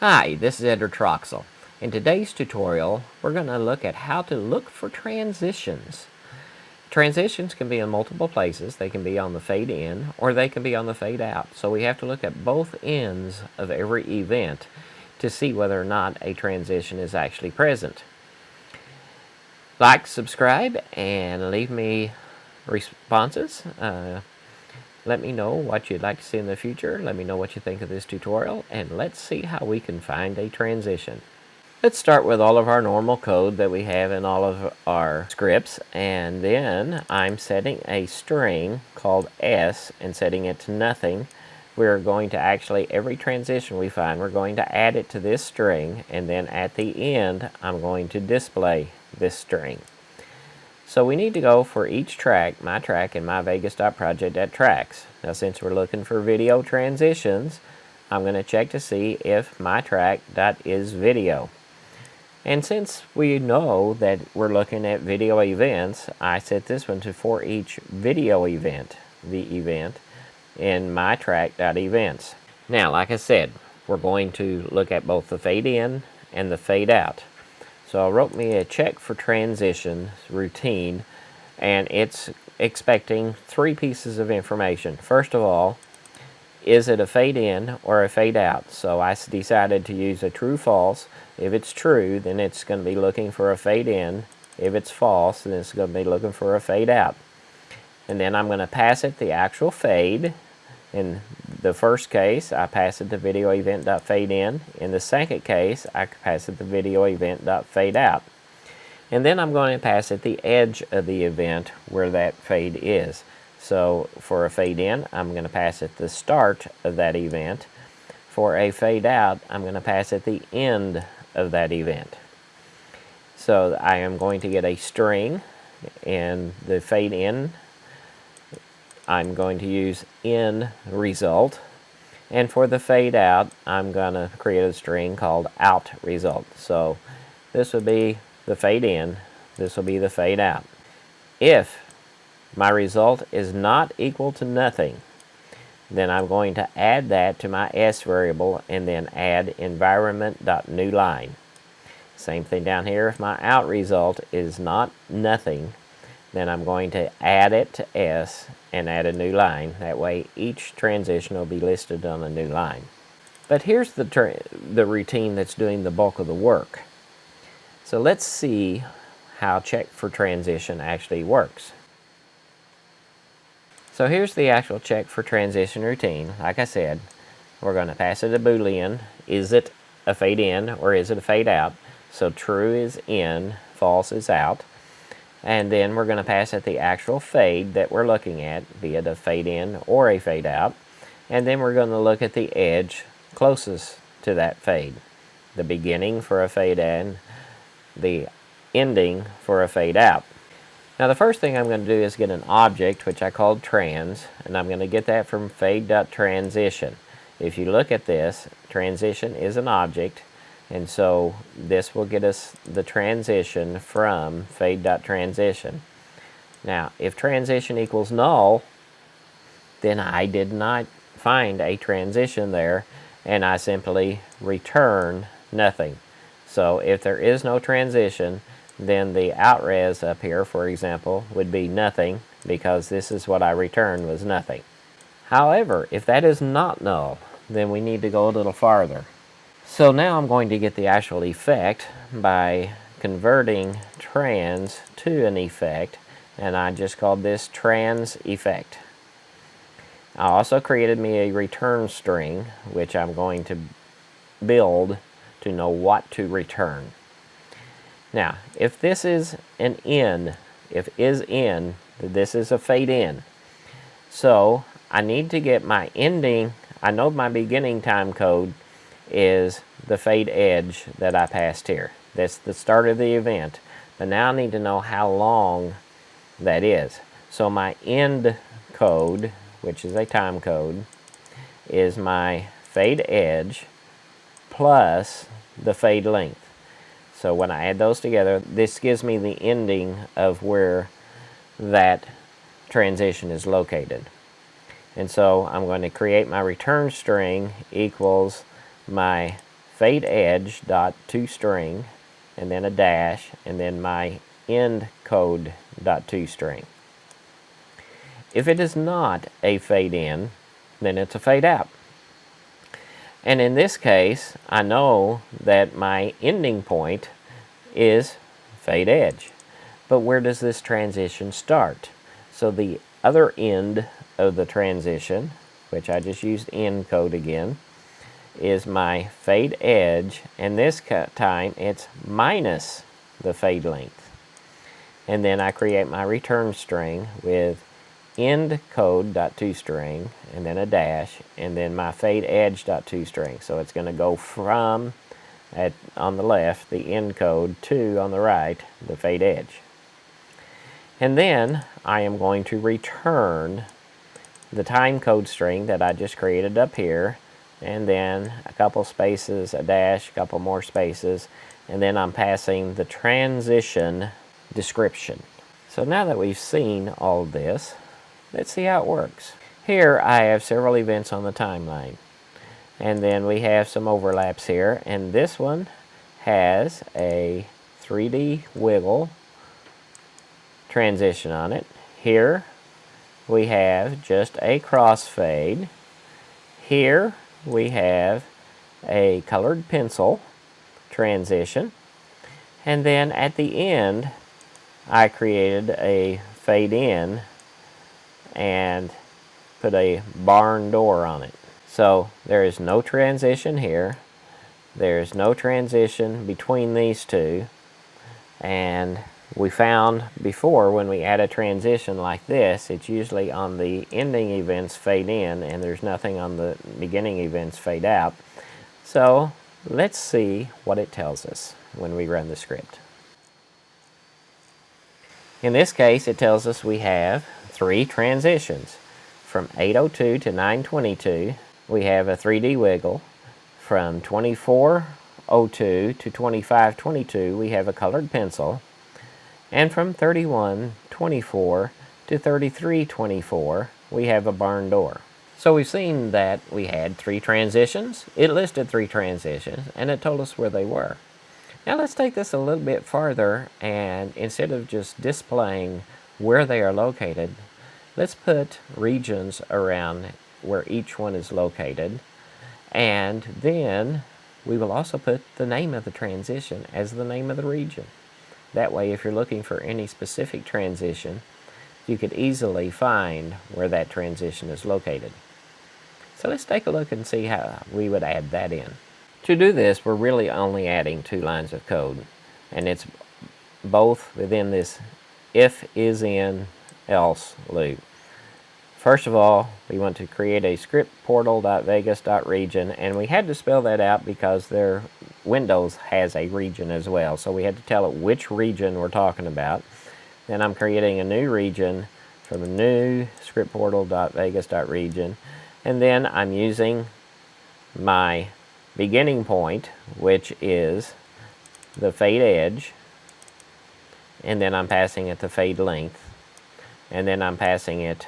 Hi, this is Edward Troxel. In today's tutorial, we're going to look at how to look for transitions. Transitions can be in multiple places. They can be on the fade in or they can be on the fade out. So we have to look at both ends of every event to see whether or not a transition is actually present. Like, subscribe, and leave me responses. Let me know what you'd like to see in the future. Let me know what you think of this tutorial, and let's see how we can find a transition. Let's start with all of our normal code that we have in all of our scripts, and then I'm setting a string called S and setting it to nothing. We're going to actually, every transition we find, we're going to add it to this string, and then at the end I'm going to display this string. So we need to go for each track, my track and my Vegas.project.tracks. Now since we're looking for video transitions, I'm going to check to see if my track.isVideo. And since we know that we're looking at video events, I set this one to for each video event, the event, in my track.events. Now, like I said, we're going to look at both the fade in and the fade out. So I wrote me a check for transitions routine, and it's expecting three pieces of information. First of all, is it a fade in or a fade out? So I decided to use a true false. If it's true, then it's going to be looking for a fade in. If it's false, then it's going to be looking for a fade out. And then I'm going to pass it the actual fade. In the first case, I pass it the video event.fadeIn. In the second case, I pass it the video event.fadeOut. And then I'm going to pass it the edge of the event where that fade is. So for a fade in, I'm going to pass it the start of that event. For a fade out, I'm going to pass it the end of that event. So I am going to get a string, and the fade in, I'm going to use in result. And for the fade out, I'm going to create a string called out result. So this would be the fade in, this will be the fade out. If my result is not equal to nothing, then I'm going to add that to my S variable and then add environment.newLine. Same thing down here. If my out result is not nothing, then I'm going to add it to S and add a new line. That way each transition will be listed on a new line. But here's the routine that's doing the bulk of the work. So let's see how check for transition actually works. So here's the actual check for transition routine. Like I said, we're going to pass it a Boolean. Is it a fade in or is it a fade out? So true is in, false is out. And then we're going to pass it the actual fade that we're looking at, be it a fade in or a fade out. And then we're going to look at the edge closest to that fade. The beginning for a fade in, the ending for a fade out. Now the first thing I'm going to do is get an object, which I called trans, and I'm going to get that from fade.transition. If you look at this, transition is an object, and so this will get us the transition from fade.transition. Now, if transition equals null, then I did not find a transition there, and I simply return nothing. So if there is no transition, then the outres up here, for example, would be nothing, because this is what I returned was nothing. However, if that is not null, then we need to go a little farther. So now I'm going to get the actual effect by converting trans to an effect, and I just called this trans effect. I also created me a return string, which I'm going to build to know what to return. Now, if this is an in, if is in, this is a fade in. So I need to get my ending. I know my beginning time code is the fade edge that I passed here. That's the start of the event. But now I need to know how long that is. So my end code, which is a time code, is my fade edge plus the fade length. So when I add those together, this gives me the ending of where that transition is located. And so I'm going to create my return string equals my fade edge dot toString, and then a dash, and then my end code dot toString. If it is not a fade in, then it's a fade out. And in this case, I know that my ending point is fade edge. But where does this transition start? So the other end of the transition, which I just used end code again, is my fade edge, and this time it's minus the fade length. And then I create my return string with end code dot toString, and then a dash, and then my fade edge dot toString. So it's going to go from on the left the end code to on the right the fade edge. And then I am going to return the time code string that I just created up here, and then a couple spaces, a dash, a couple more spaces, and then I'm passing the transition description. So now that we've seen all of this, let's see how it works. Here I have several events on the timeline, and then we have some overlaps here, and this one has a 3D wiggle transition on it. Here we have just a crossfade. Here we have a colored pencil transition, and then at the end I created a fade in and put a barn door on it. So there is no transition here, there's no transition between these two, and we found before when we add a transition like this, it's usually on the ending events fade in and there's nothing on the beginning events fade out. So let's see what it tells us when we run the script. In this case, it tells us we have 3 transitions. From 8:02 to 9:22, we have a 3D wiggle. From 24:02 to 25:22, we have a colored pencil. And from 31:24 to 33:24, we have a barn door. So we've seen that we had 3 transitions. It listed 3 transitions, and it told us where they were. Now let's take this a little bit farther, and instead of just displaying where they are located, let's put regions around where each one is located, and then we will also put the name of the transition as the name of the region. That way, if you're looking for any specific transition, you could easily find where that transition is located. So let's take a look and see how we would add that in. To do this, we're really only adding 2 lines of code, and it's both within this if is in else loop. First of all, we want to create a script portal.vegas.region, and we had to spell that out because their Windows has a region as well, so we had to tell it which region we're talking about. Then I'm creating a new region from a new script portal.vegas.region, and then I'm using my beginning point, which is the fade edge, and then I'm passing it the fade length, and then I'm passing it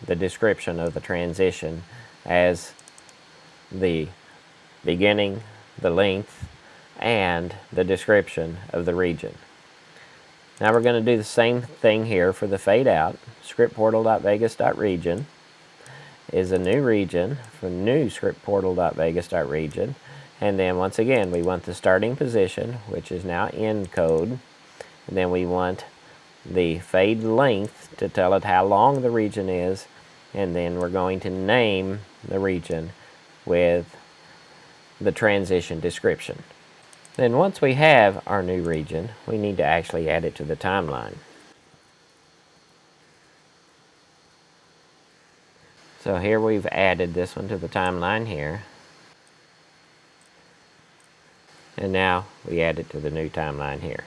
the description of the transition as the beginning, the length, and the description of the region. Now we're going to do the same thing here for the fade out. Script portal.vegas.region is a new region for new script portal.vegas.region, and then once again we want the starting position, which is now end code, and then we want the fade length to tell it how long the region is, and then we're going to name the region with the transition description. Then once we have our new region, we need to actually add it to the timeline. So here we've added this one to the timeline here, and now we add it to the new timeline here.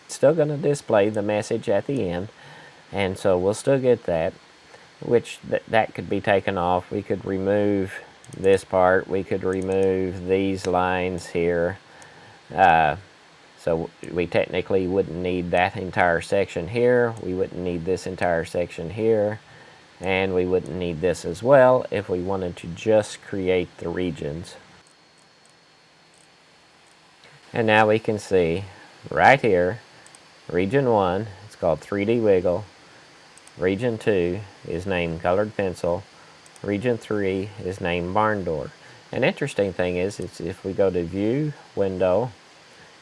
Still going to display the message at the end, and so we'll still get that, which that could be taken off. We could remove this part, we could remove these lines here, so we technically wouldn't need that entire section here, we wouldn't need this entire section here, and we wouldn't need this as well if we wanted to just create the regions. And now we can see right here, region 1, it's called 3D Wiggle. Region 2 is named Colored Pencil. Region 3 is named Barn Door. An interesting thing is if we go to View, Window,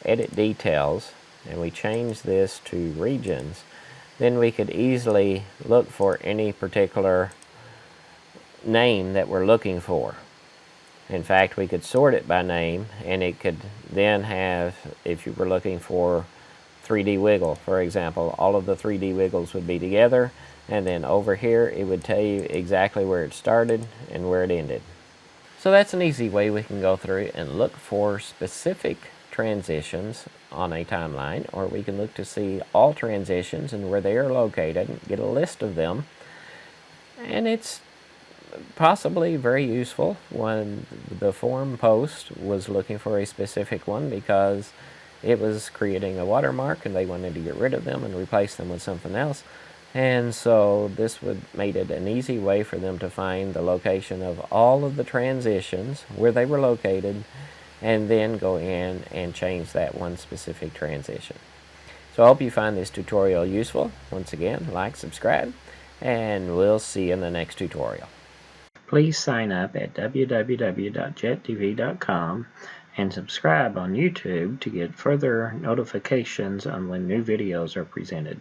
Edit Details, and we change this to Regions, then we could easily look for any particular name that we're looking for. In fact, we could sort it by name, and it could then have, if you were looking for 3D Wiggle, for example, all of the 3D Wiggles would be together, and then over here it would tell you exactly where it started and where it ended. So that's an easy way we can go through and look for specific transitions on a timeline, or we can look to see all transitions and where they are located and get a list of them. And it's possibly very useful when the forum post was looking for a specific one because it was creating a watermark and they wanted to get rid of them and replace them with something else. And so this would made it an easy way for them to find the location of all of the transitions, where they were located, and then go in and change that one specific transition. So I hope you find this tutorial useful. Once again, like, subscribe, and we'll see you in the next tutorial. Please sign up at www.jettv.com and subscribe on YouTube to get further notifications on when new videos are presented.